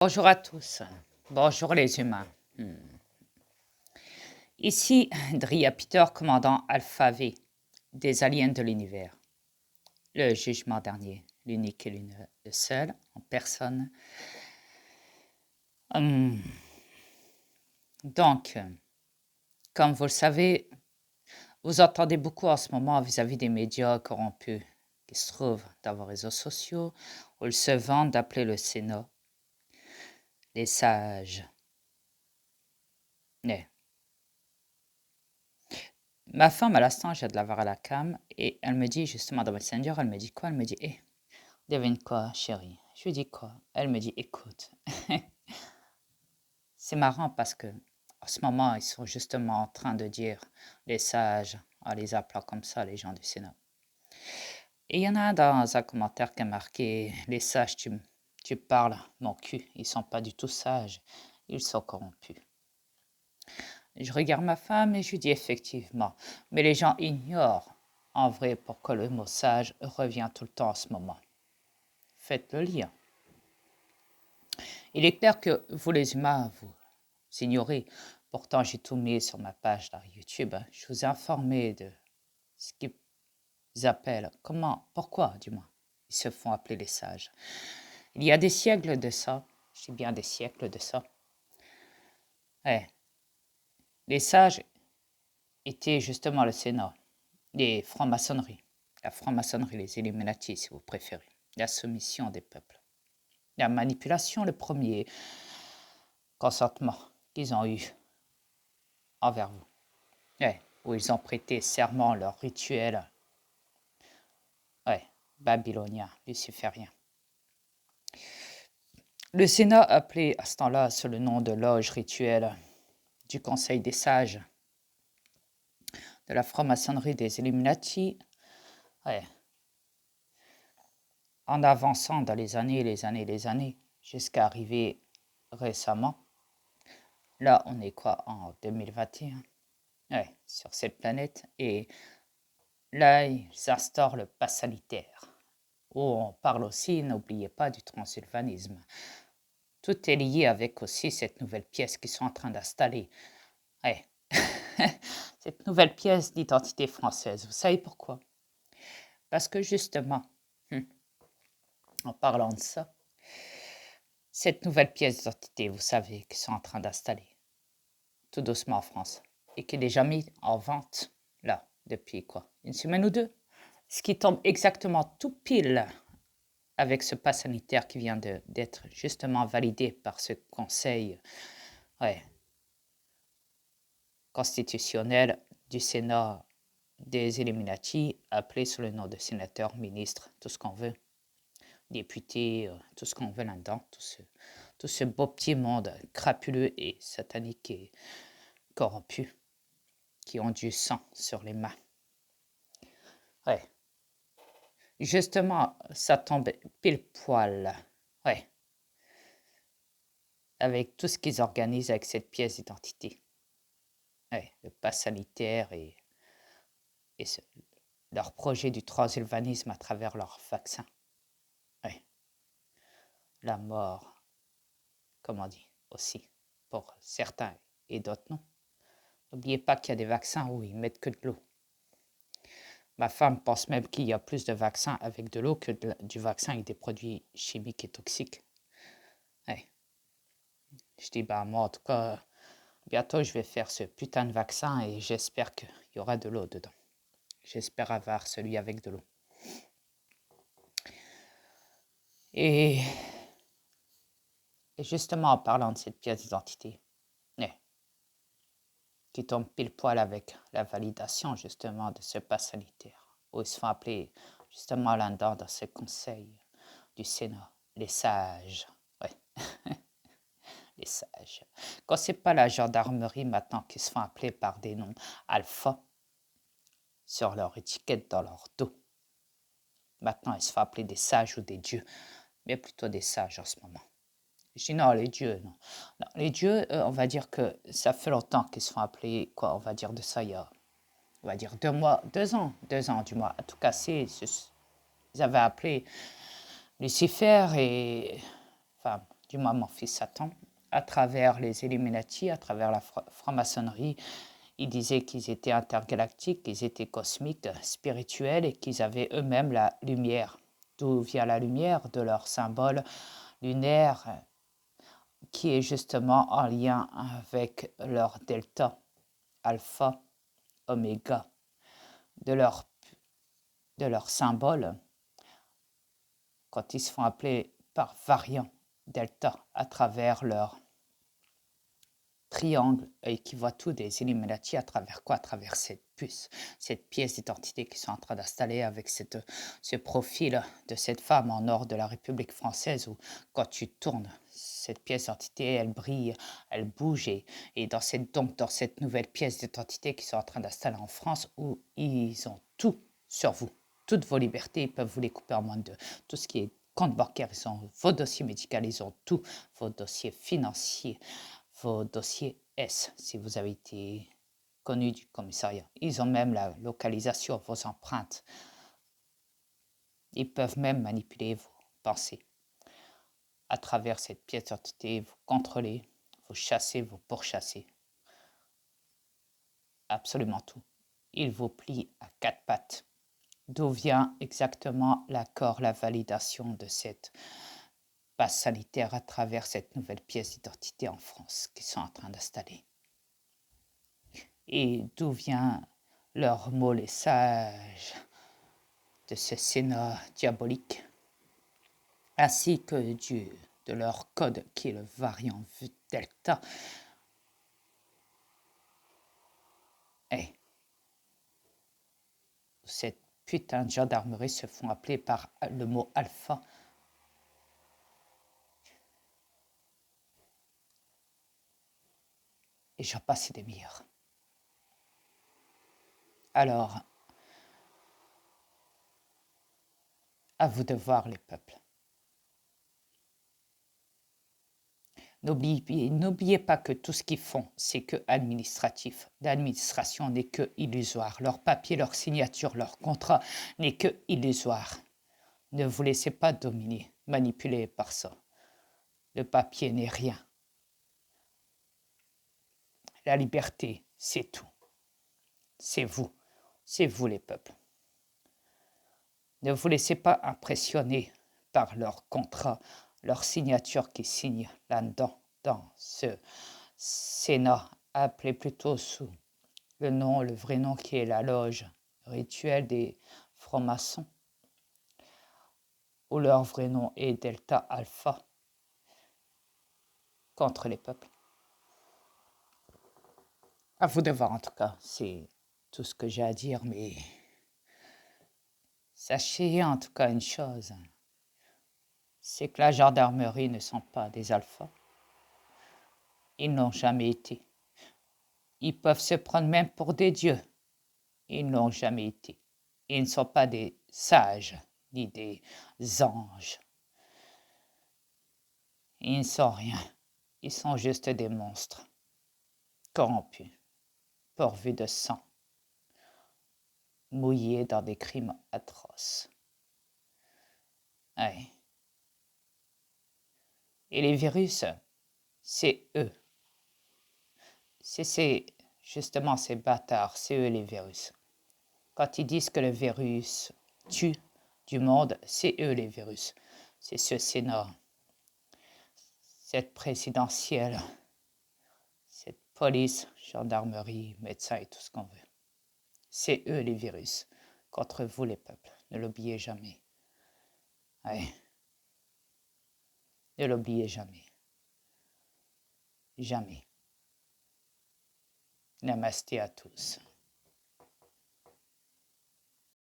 Bonjour à tous. Bonjour les humains. Ici Dria Peter, commandant Alpha V des aliens de l'univers. Le jugement dernier, l'unique et le seul en personne. Hum, Donc, comme vous le savez, vous entendez beaucoup en ce moment vis-à-vis des médias corrompus qui se trouvent dans vos réseaux sociaux où ils se vantent d'appeler le Sénat les sages. Mais ma femme, à l'instant, j'ai de la voir à la cam et elle me dit justement dans Messenger, elle me dit quoi? Elle me dit, devine quoi, chérie? Je lui dis quoi? Elle me dit, écoute, c'est marrant parce que en ce moment, ils sont justement en train de dire les sages, en les appelant comme ça, les gens du Sénat. Et il y en a un dans un commentaire qui a marqué, les sages, tu parles, mon cul, ils sont pas du tout sages, ils sont corrompus. Je regarde ma femme et je lui dis effectivement, mais les gens ignorent en vrai pourquoi le mot sage revient tout le temps en ce moment. Faites le lien. Il est clair que vous les humains, vous ignorez. Pourtant, j'ai tout mis sur ma page dans YouTube. Je vous ai informé de ce qu'ils appellent, pourquoi du moins, ils se font appeler les sages. Il y a des siècles de ça, je dis bien des siècles de ça. Les sages étaient justement le Sénat, les francs-maçonneries, la franc-maçonnerie, les Illuminati si vous préférez, la soumission des peuples, la manipulation, le premier consentement qu'ils ont eu envers vous, où ils ont prêté serment leur rituel, babylonien, luciférien. Le Sénat, appelé à ce temps-là sous le nom de loge rituelle du Conseil des sages, de la franc-maçonnerie des Illuminati, en avançant dans les années, jusqu'à arriver récemment. Là, on est quoi en 2021 sur cette planète. Et là, ils instaurent le pass sanitaire, où on parle aussi, n'oubliez pas, du transylvanisme. Tout est lié avec aussi cette nouvelle pièce qu'ils sont en train d'installer. Cette nouvelle pièce d'identité française. Vous savez pourquoi? Parce que justement, en parlant de ça, cette nouvelle pièce d'identité, vous savez, qu'ils sont en train d'installer tout doucement en France et qui est déjà mise en vente, là, depuis quoi? Une semaine ou deux? Ce qui tombe exactement tout pile avec ce pass sanitaire qui vient d'être justement validé par ce conseil constitutionnel du Sénat des Illuminati, appelé sous le nom de sénateur, ministre, tout ce qu'on veut, député, tout ce qu'on veut là-dedans, tout ce beau petit monde crapuleux et satanique et corrompu qui ont du sang sur les mains. Justement, ça tombe pile poil, avec tout ce qu'ils organisent avec cette pièce d'identité. Le pass sanitaire et leur projet du transylvanisme à travers leur vaccin. La mort, comme on dit aussi, pour certains et d'autres non. N'oubliez pas qu'il y a des vaccins où ils mettent que de l'eau. Ma femme pense même qu'il y a plus de vaccins avec de l'eau que du vaccin avec des produits chimiques et toxiques. Je dis, moi en tout cas, bientôt je vais faire ce putain de vaccin et j'espère qu'il y aura de l'eau dedans. J'espère avoir celui avec de l'eau. Et justement, en parlant de cette pièce d'identité, qui tombe pile poil avec la validation justement de ce pass sanitaire, où ils se font appeler justement là-dedans dans ce conseil du Sénat, les sages. Les sages. Quand c'est pas la gendarmerie maintenant qui se font appeler par des noms alpha sur leur étiquette dans leur dos. Maintenant, ils se font appeler des sages ou des dieux, mais plutôt des sages en ce moment. Je dis non, les dieux, non. Non, les dieux, on va dire que ça fait longtemps qu'ils se font appeler, quoi, on va dire de ça il y a, on va dire 2 ans du moins, à tout casser, ils avaient appelé Lucifer et, enfin, du moins mon fils Satan, à travers les Illuminati, à travers la franc-maçonnerie. Ils disaient qu'ils étaient intergalactiques, qu'ils étaient cosmiques, spirituels et qu'ils avaient eux-mêmes la lumière. D'où vient la lumière? De leur symbole lunaire qui est justement en lien avec leur delta, alpha, oméga, de leur symbole quand ils se font appeler par variant delta à travers leur triangle et qui voit tout des Illuminati à travers quoi? À travers cette puce, cette pièce d'identité qu'ils sont en train d'installer avec ce profil de cette femme en or de la République française où quand tu tournes cette pièce d'identité, elle brille, elle bouge et dans cette nouvelle pièce d'identité qu'ils sont en train d'installer en France où ils ont tout sur vous, toutes vos libertés, ils peuvent vous les couper en moins de deux. Tout ce qui est compte bancaire, ils ont vos dossiers médicaux, ils ont tout, vos dossiers financiers, vos dossiers S, si vous avez été connu du commissariat. Ils ont même la localisation, vos empreintes. Ils peuvent même manipuler vos pensées. À travers cette pièce d'identité, vous contrôlez, vous chassez, vous pourchassez. Absolument tout. Ils vous plient à quatre pattes. D'où vient exactement l'accord, la validation de cette passe sanitaire à travers cette nouvelle pièce d'identité en France qu'ils sont en train d'installer? Et d'où vient leur molessage de ce Sénat diabolique, ainsi que de leur code qui est le variant Delta. Et cette putain de gendarmerie se font appeler par le mot alpha. Et j'en passe des meilleurs. Alors, à vous de voir les peuples. N'oubliez pas que tout ce qu'ils font, c'est que administratif. L'administration n'est que illusoire. Leur papier, leur signature, leur contrat n'est que illusoire. Ne vous laissez pas dominer, manipuler par ça. Le papier n'est rien. La liberté, c'est tout. C'est vous les peuples. Ne vous laissez pas impressionner par leur contrat, leur signature qui signe là-dedans, dans ce Sénat, appelé plutôt sous le vrai nom qui est la loge rituelle des francs-maçons, où leur vrai nom est Delta Alpha, contre les peuples. À vous de voir en tout cas, c'est tout ce que j'ai à dire, mais sachez en tout cas une chose, c'est que la gendarmerie ne sont pas des alphas. Ils n'ont jamais été. Ils peuvent se prendre même pour des dieux. Ils n'ont jamais été. Ils ne sont pas des sages ni des anges. Ils ne sont rien. Ils sont juste des monstres, corrompus, pourvus de sang, mouillés dans des crimes atroces. Ouais. Et les virus, c'est eux. C'est justement ces bâtards, c'est eux les virus. Quand ils disent que le virus tue du monde, c'est eux les virus. C'est ce Sénat, cette présidentielle, cette police, gendarmerie, médecins et tout ce qu'on veut. C'est eux les virus, contre vous les peuples. Ne l'oubliez jamais. Ouais. Ne l'oubliez jamais. Jamais. Namasté à tous.